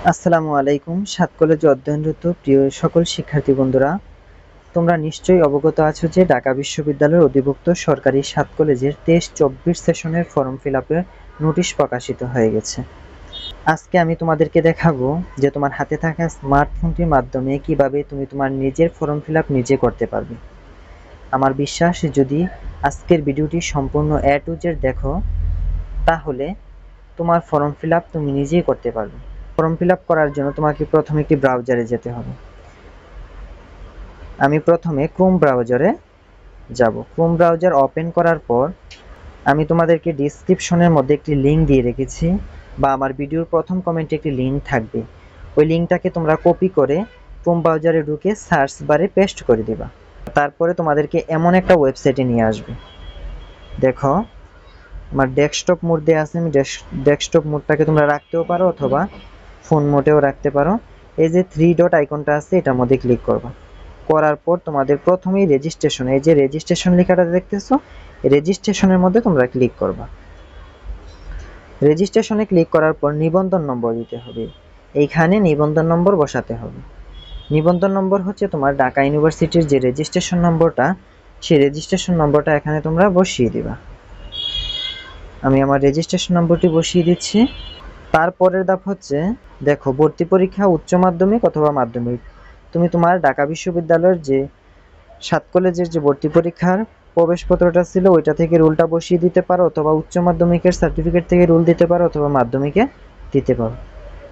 আসসালামু আলাইকুম। সাত কলেজে অধ্যয়নরত প্রিয় সকল শিক্ষার্থী বন্ধুরা, তোমরা নিশ্চয়ই অবগত আছো যে ঢাকা বিশ্ববিদ্যালয়ের অধিভুক্ত সরকারি সাত কলেজের 23-24 সেশনের ফর্ম ফিল আপের নোটিশ প্রকাশিত হয়ে গেছে। আজকে আমি তোমাদেরকে দেখাবো যে তোমার হাতে থাকা স্মার্টফোনটির মাধ্যমে কিভাবে তুমি তোমার নিজের ফর্ম ফিল আপ নিজে করতে পারবে। আমার বিশ্বাস যদি আজকের ভিডিওটি সম্পূর্ণ A to Z দেখো, তাহলে তোমার ফর্ম ফিল আপ তুমি নিজেই করতে পারবে। ফর্ম ফিল আপ করার জন্য তোমাকে প্রথমে একটি ব্রাউজারে যেতে হবে। আমি প্রথমে ক্রোম ব্রাউজারে যাব। ক্রোম ব্রাউজার ওপেন করার পর আমি তোমাদেরকে ডিসক্রিপশনের মধ্যে একটি লিঙ্ক দিয়ে রেখেছি, বা আমার ভিডিওর প্রথম কমেন্টে একটি লিঙ্ক থাকবে। ওই লিঙ্কটাকে তোমরা কপি করে ক্রোম ব্রাউজারে ঢুকে সার্চ বারে পেস্ট করে দিবা। তারপরে তোমাদেরকে এমন একটা ওয়েবসাইটে নিয়ে আসবে। দেখো, আমার ডেস্কটপ মোড দেওয়া আছে। আমি ডেস্কটপ মোডটাকে তোমরা রাখতেও পারো অথবা ফোন মোডেও রাখতে পারো। এই যে 3 ডট আইকনটা আছে, এটার মধ্যে ক্লিক করবা। করার পর তোমাদের প্রথমেই রেজিস্ট্রেশন, এই যে রেজিস্ট্রেশন লেখাটা দেখতেছো, রেজিস্ট্রেশনের মধ্যে তোমরা ক্লিক করবা। রেজিস্ট্রেশনে ক্লিক করার পর নিবন্ধন নম্বর দিতে হবে। এইখানে নিবন্ধন নম্বর বসাতে হবে। নিবন্ধন নম্বর হচ্ছে তোমার ঢাকা ইউনিভার্সিটির যে রেজিস্ট্রেশন নম্বরটা, সেই রেজিস্ট্রেশন নম্বরটা এখানে তোমরা বসিয়ে দিবা। আমি আমার রেজিস্ট্রেশন নম্বরটি বসিয়ে দিচ্ছি। তারপরের ধাপ হচ্ছে, দেখো, ভর্তি পরীক্ষা উচ্চ মাধ্যমিক অথবা মাধ্যমিক। তুমি তোমার ঢাকা বিশ্ববিদ্যালয়ের যে সাত কলেজের যে ভর্তি পরীক্ষার প্রবেশপত্রটা ছিল, ওইটা থেকে রুলটা বসিয়ে দিতে পারো, অথবা উচ্চ মাধ্যমিকের সার্টিফিকেট থেকে রুল দিতে পারো, অথবা মাধ্যমিকে দিতে পারো।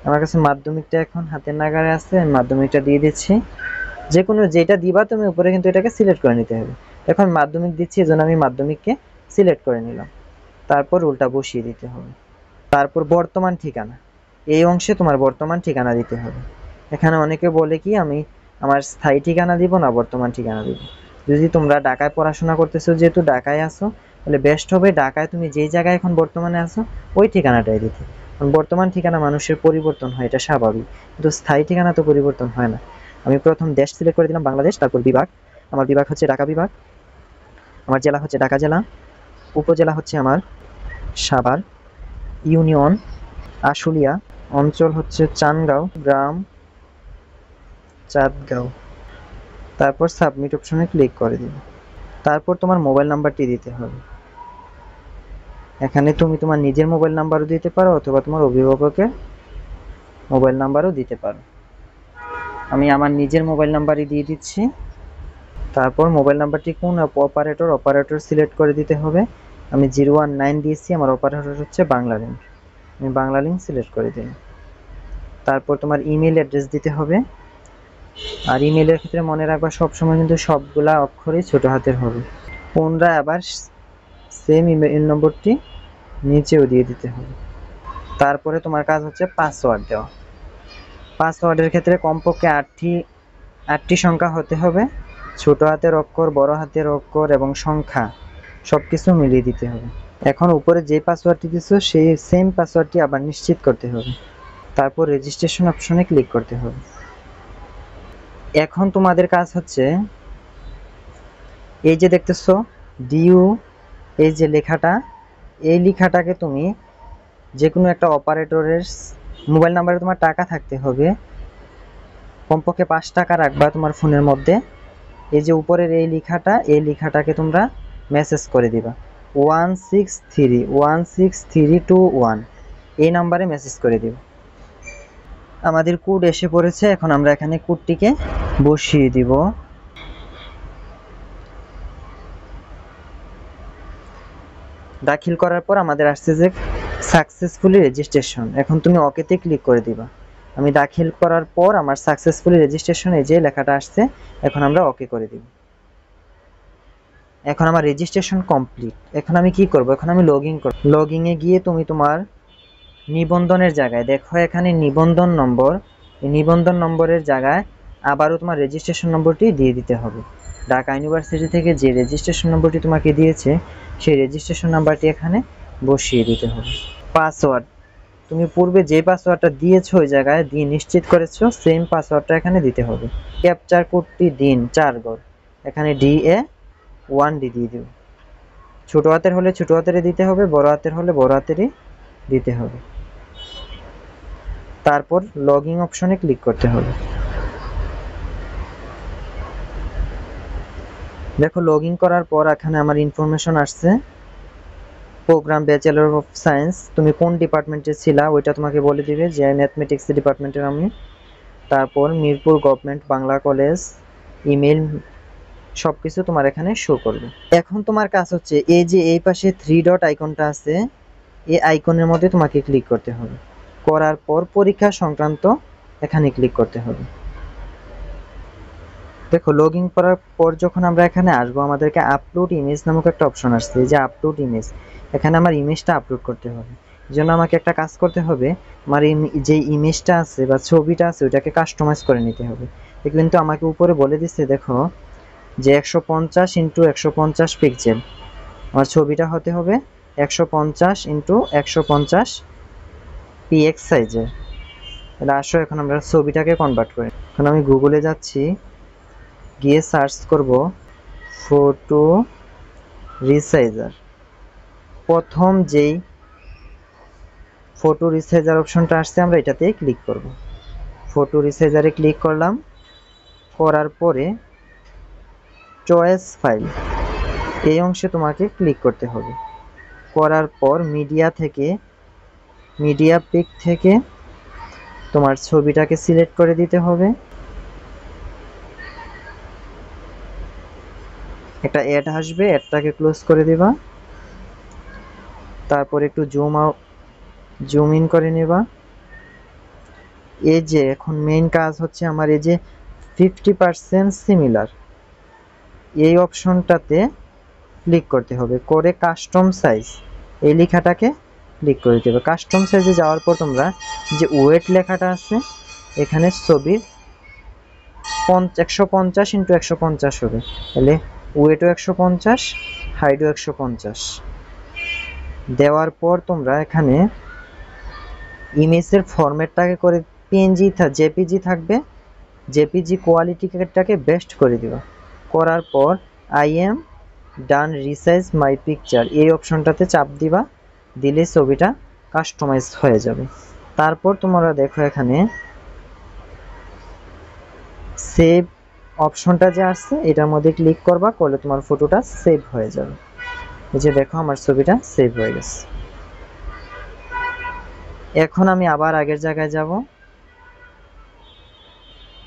আমার কাছে মাধ্যমিকটা এখন হাতের নাগালে আছে, আমি মাধ্যমিকটা দিয়ে দিচ্ছি। যে কোনো যেটা দিবা তুমি উপরে কিন্তু এটাকে সিলেক্ট করে নিতে হবে। এখন মাধ্যমিক দিচ্ছি, এজন্য আমি মাধ্যমিককে সিলেক্ট করে নিলাম। তারপর রুলটা বসিয়ে দিতে হবে। তারপর বর্তমান ঠিকানা, এই অংশে তোমার বর্তমান ঠিকানা দিতে হবে। এখানে অনেকে বলে কি আমি আমার স্থায়ী ঠিকানা দিব না বর্তমান ঠিকানা দিব। যদি তোমরা ঢাকায় পড়াশোনা করতেছো, যেহেতু ঢাকায় আসো, তাহলে বেস্ট হবে ঢাকায় তুমি যেই জায়গায় এখন বর্তমানে আসো ওই ঠিকানাটাই দিতে। কারণ বর্তমান ঠিকানা মানুষের পরিবর্তন হয়, এটা স্বাভাবিক, কিন্তু স্থায়ী ঠিকানা তো পরিবর্তন হয় না। আমি প্রথম দেশ সিলেক্ট করে দিলাম বাংলাদেশ, তারপর বিভাগ, আমার বিভাগ হচ্ছে ঢাকা বিভাগ, আমার জেলা হচ্ছে ঢাকা জেলা, উপজেলা হচ্ছে আমার সাভার, ইউনিয়ন আশুলিয়া, অঞ্চল হচ্ছে চান্দগাঁও, গ্রাম চাঁদগাঁও। তারপর সাবমিট অপশনে ক্লিক করে দিব। তারপর তোমার মোবাইল নাম্বারটি দিতে হবে। এখানে তুমি তোমার নিজের মোবাইল নাম্বারও দিতে পারো, অথবা তোমার অভিভাবকের মোবাইল নাম্বারও দিতে পারো। আমি আমার নিজের মোবাইল নাম্বারই দিয়ে দিচ্ছি। তারপর মোবাইল নাম্বারটি কোন অপারেটর সিলেক্ট করে দিতে হবে। আমি 019 দিয়েছি, আমার অপারেটর হচ্ছে বাংলালিংক, আমি বাংলালিংক সিলেক্ট করে দিই। তারপর তোমার ইমেল অ্যাড্রেস দিতে হবে। আর ইমেলের ক্ষেত্রে মনে রাখবা সবসময় কিন্তু সবগুলা অক্ষরই ছোট হাতের হবে। পুনরায় আবার সেম ইমেল নম্বরটি নিচেও দিয়ে দিতে হবে। তারপরে তোমার কাজ হচ্ছে পাসওয়ার্ড দেওয়া। পাসওয়ার্ডের ক্ষেত্রে কমপক্ষে আটটি সংখ্যা হতে হবে। ছোট হাতের অক্ষর, বড় হাতের অক্ষর এবং সংখ্যা সবকিছু মিলিয়ে দিতে হবে। এখন উপরে যে পাসওয়ার্ডটি দিচ্ছ সেই সেম পাসওয়ার্ডটি আবার নিশ্চিত করতে হবে। তারপর রেজিস্ট্রেশন অপশনে ক্লিক করতে হবে। এখন তোমাদের কাজ হচ্ছে, এই যে দেখতেছো ডিউ, এই যে লেখাটা, এই লেখাটাকে তুমি যে কোনো একটা অপারেটরের মোবাইল নাম্বারে তোমার টাকা থাকতে হবে, কমপক্ষে 5 টাকা রাখবা তোমার ফোনের মধ্যে। এই যে উপরের এই লেখাটা, এই লেখাটাকে তোমরা মেসেজ করে দিবা 163 এই নাম্বারে মেসেজ করে দিবা। আমাদের কোড এসে পড়েছে, এখন আমরা এখানে কোডটিকে বসিয়ে দিব। দাখিল করার পর আমাদের আসছে যে সাকসেসফুলি রেজিস্ট্রেশন। এখন তুমি ওকেতে ক্লিক করে দিবা। আমি দাখিল করার পর আমার সাকসেসফুলি রেজিস্ট্রেশন এই যে লেখাটা আসছে, এখন আমরা ওকে করে দিব। এখন আমার রেজিস্ট্রেশন কমপ্লিট। এখন আমি কি করব, এখন আমি লগ ইন করব। লগ ইনে গিয়ে তুমি তোমার নিবন্ধনের জায়গায় দেখো এখানে নিবন্ধন নম্বর, এই নিবন্ধন নম্বরের জায়গায় আবারও তোমার রেজিস্ট্রেশন নম্বরটি দিয়ে দিতে হবে। ঢাকা ইউনিভার্সিটি থেকে যে রেজিস্ট্রেশন নম্বরটি তোমাকে দিয়েছে, সেই রেজিস্ট্রেশন নাম্বারটি এখানে বসিয়ে দিতে হবে। পাসওয়ার্ড, তুমি পূর্বে যে পাসওয়ার্ডটা দিয়েছো ওই জায়গায় দিয়ে নিশ্চিত করেছো, সেম পাসওয়ার্ডটা এখানে দিতে হবে। ক্যাপচার কোডটি দিন 4 ঘর, এখানে DA1D দিয়ে দিও। ছোট হাতের হলে ছোট হাতেরই দিতে হবে, বড় হাতের হলে বড় হাতেরই দিতে হবে। তারপর লগইন অপশনে ক্লিক করতে হবে। দেখো লগইন করার পর এখানে আমার ইনফরমেশন আসছে, প্রোগ্রাম ব্যাচেলর অফ সায়েন্স, তুমি কোন ডিপার্টমেন্টে ছিলা ওইটা তোমাকে বলে দিবে, যে ম্যাথমেটিক্স ডিপার্টমেন্টের আমি। তারপর Mirpur government Bangla college, email, সবকিছু তোমার এখানে শো করবে। এখন তোমার কাজ হচ্ছে এই যে এই পাশে 3 ডট আইকনটা আছে, এই আইকনের মধ্যে তোমাকে ক্লিক করতে হবে। করার পর পরীক্ষা সংক্রান্ত এখানে ক্লিক করতে হবে। দেখো লগইন করার পর যখন আমরা এখানে আসবো, আমাদেরকে আপলোড ইমেজ নামক একটা অপশন আসছে, এই যে আপলোড ইমেজ, এখানে আমার ইমেজটা আপলোড করতে হবে। এই জন্য আমাকে একটা কাজ করতে হবে, আমার যে ইমেজটা আছে বা ছবিটা আছে ওইটাকে কাস্টমাইজ করে নিতে হবে। কিন্তু আমাকে উপরে বলে দিচ্ছে দেখো যে 150 ইন্টু 150 পিক্সেল, আমার ছবিটা হতে হবে 150 ইন্টু 150 পিএক্স সাইজের। তাহলে আসো এখন আমরা ছবিটাকে কনভার্ট করি। এখন আমি গুগলে যাচ্ছি, গিয়ে সার্চ করব ফটো রিসাইজার। প্রথম যেই ফটো রিসাইজার অপশনটা আসছে আমরা এটাতেই ক্লিক করব। ফটো রিসাইজারে ক্লিক করলাম, করার পরে চয়েস ফাইল এই অংশে তোমাকে ক্লিক করতে হবে। করার পর মিডিয়া থেকে, মিডিয়া পিক থেকে তোমার ছবিটাকে সিলেক্ট করে দিতে হবে। একটা অ্যাড আসবে, অ্যাডটাকে ক্লোজ করে দিবা। তারপর একটু জুম ইন করে নেবা। এই যে এখন মেইন কাজ হচ্ছে আমার এই যে 50% সিমিলার এই অপশনটাতে ক্লিক করতে হবে, করে কাস্টম সাইজ এই লেখাটাকে ক্লিক করে দেবে। কাস্টম সাইজে যাওয়ার পর তোমরা যে ওয়েট লেখাটা আছে এখানে ছবির 150 ইন্টু 150 হবে, তাহলে ওয়েটও 150, হাইটও 150 দেওয়ার পর তোমরা এখানে ইমেজের ফরম্যাটটাকে করে পিএনজি জেপিজি থাকবে, জেপিজি কোয়ালিটিটাকে বেস্ট করে দিবা। করার পর I am done resize my picture এই অপশনটাতে চাপ দিবা, দিলে ছবিটা কাস্টমাইজ হয়ে যাবে। তারপর তোমরা দেখো এখানে সেভ অপশনটা যে আসছে এটার মধ্যে ক্লিক করবা, করলে তোমার ফটোটা সেভ হয়ে যাবে। এই যে দেখো আমার ছবিটা সেভ হয়ে গেছে। এখন আমি আবার আগের জায়গায় যাব,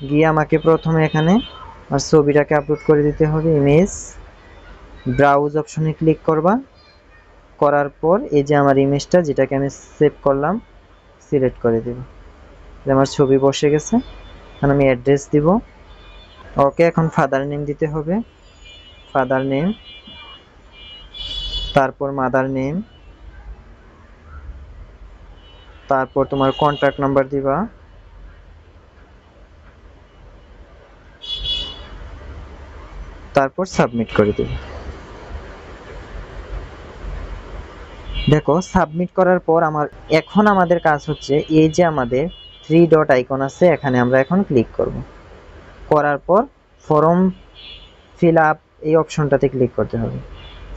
গিয়ে আমাকে প্রথমে এখানে আমার ছবিটাকে আপলোড করে দিতে হবে। ইমেজ, ব্রাউজ অপশনে ক্লিক করবা, করার পর এই যে আমার ইমেজটা যেটাকে আমি সেভ করলাম সিলেক্ট করে দেব, আমার ছবি বসে গেছে। এখন আমি অ্যাড্রেস দিব, ওকে। এখন ফাদার নেম দিতে হবে, ফাদার নেম, তারপর মাদার নেম, তারপর তোমার কন্ট্যাক্ট নাম্বার দিবা, তারপর সাবমিট করে দেবে। দেখো সাবমিট করার পর এখন আমাদের কাজ হচ্ছে এই যে আমাদের 3 ডট আইকন আছে এখানে আমরা এখন ক্লিক করব। করার পর ফর্ম ফিল আপ এই অপশনটাতে ক্লিক করতে হবে।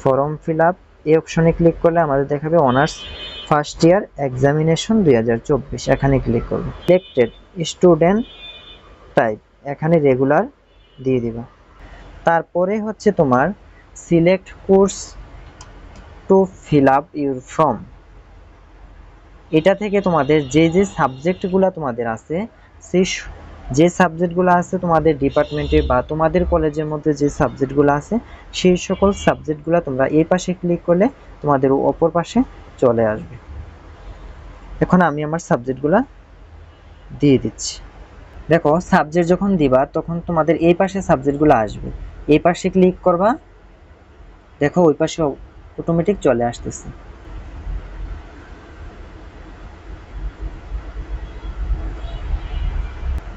ফর্ম ফিল আপ এই অপশনে ক্লিক করলে আমাদের দেখাবে অনার্স ফার্স্ট ইয়ার এক্সামিনেশন 2024, এখানে ক্লিক করব। সিলেক্টেড স্টুডেন্ট টাইপ এখানে রেগুলার দিয়ে দিবা। তারপরে হচ্ছে তোমার select course to fill up your form, এটা থেকে তোমাদের যে যে সাবজেক্টগুলো তোমাদের আছে সেই যে সাবজেক্টগুলো আছে তোমাদের ডিপার্টমেন্টে বা তোমাদের কলেজের মধ্যে যে সাবজেক্টগুলো আছে সেই সকল সাবজেক্টগুলো তোমরা এই পাশে ক্লিক করলে তোমাদের অপর পাশে চলে আসবে। এখন আমি আমার সাবজেক্টগুলো দিয়ে দিচ্ছি। দেখো সাবজেক্ট যখন দিবা তখন তোমাদের এই পাশে সাবজেক্টগুলো আসবে, এই পাশে ক্লিক করবা, দেখো ওই পাশে অটোমেটিক চলে আসতেছে।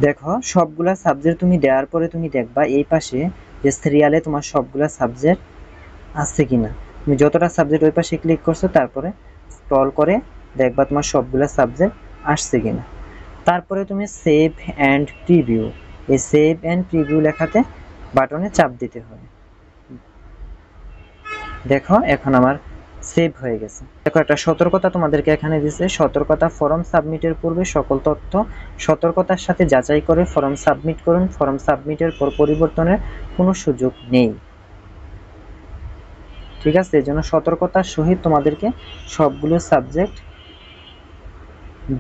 দেখো সবগুলা সাবজেক্ট তুমি দেওয়ার পরে তুমি দেখবা এই পাশে যে সিরিয়ালে তোমার সবগুলা সাবজেক্ট আছে কিনা। তুমি যতটা সাবজেক্ট ওই পাশে ক্লিক করছো তারপরে স্ক্রল করে দেখবা তোমার সবগুলা সাবজেক্ট আসছে কিনা। তারপরে তুমি সেভ অ্যান্ড প্রিভিউ, এই সেভ অ্যান্ড প্রিভিউ লেখাতে বাটনে চাপ দিতে হবে। দেখো এখন আমার সেভ হয়ে গেছে। দেখো একটা সতর্কতা তোমাদেরকে এখানে দিছে, সতর্কতা ফর্ম সাবমিটের পূর্বে সকল তথ্য সতর্কতার সাথে যাচাই করে ফর্ম সাবমিট করুন, ফর্ম সাবমিটের পর পরিবর্তনের কোনো সুযোগ নেই। ঠিক আছে, এই জন্য সতর্কতার সহিত তোমাদেরকে সবগুলো সাবজেক্ট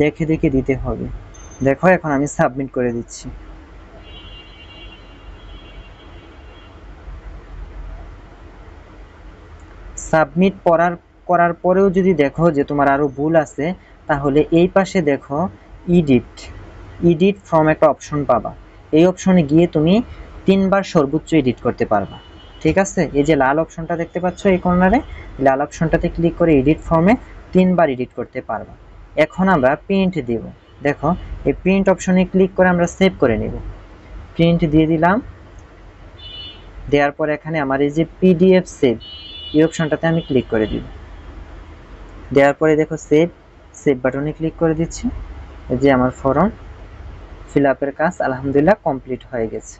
দেখে দেখে দিতে হবে। দেখো এখন আমি সাবমিট করে দিচ্ছি। সাবমিট করার পরেও যদি দেখো যে তোমার আরো ভুল আছে, তাহলে এই পাশে দেখো এডিট ফ্রম একটা অপশন পাবা। এই অপশনে গিয়ে তুমি 3 বার সর্বোচ্চ এডিট করতে পারবা। ঠিক আছে, এই যে লাল অপশনটা দেখতে পাচ্ছ এই কর্নারে, লাল অপশনটাতে ক্লিক করে এডিট ফর্মে 3 বার এডিট করতে পারবা। এখন আমরা প্রিন্ট দেব। দেখো এই প্রিন্ট অপশনে ক্লিক করে আমরা সেভ করে নেব। প্রিন্ট দিয়ে দিলাম। দেওয়ার পর এখানে আমার এই যে পিডিএফ সেভ, এই অপশনটাতে আমি ক্লিক করে দিব। দেওয়ার পরে দেখো সেভ বাটনে ক্লিক করে দিচ্ছি। এই যে আমার ফর্ম ফিল আপের কাজ আলহামদুলিল্লাহ কমপ্লিট হয়ে গেছে।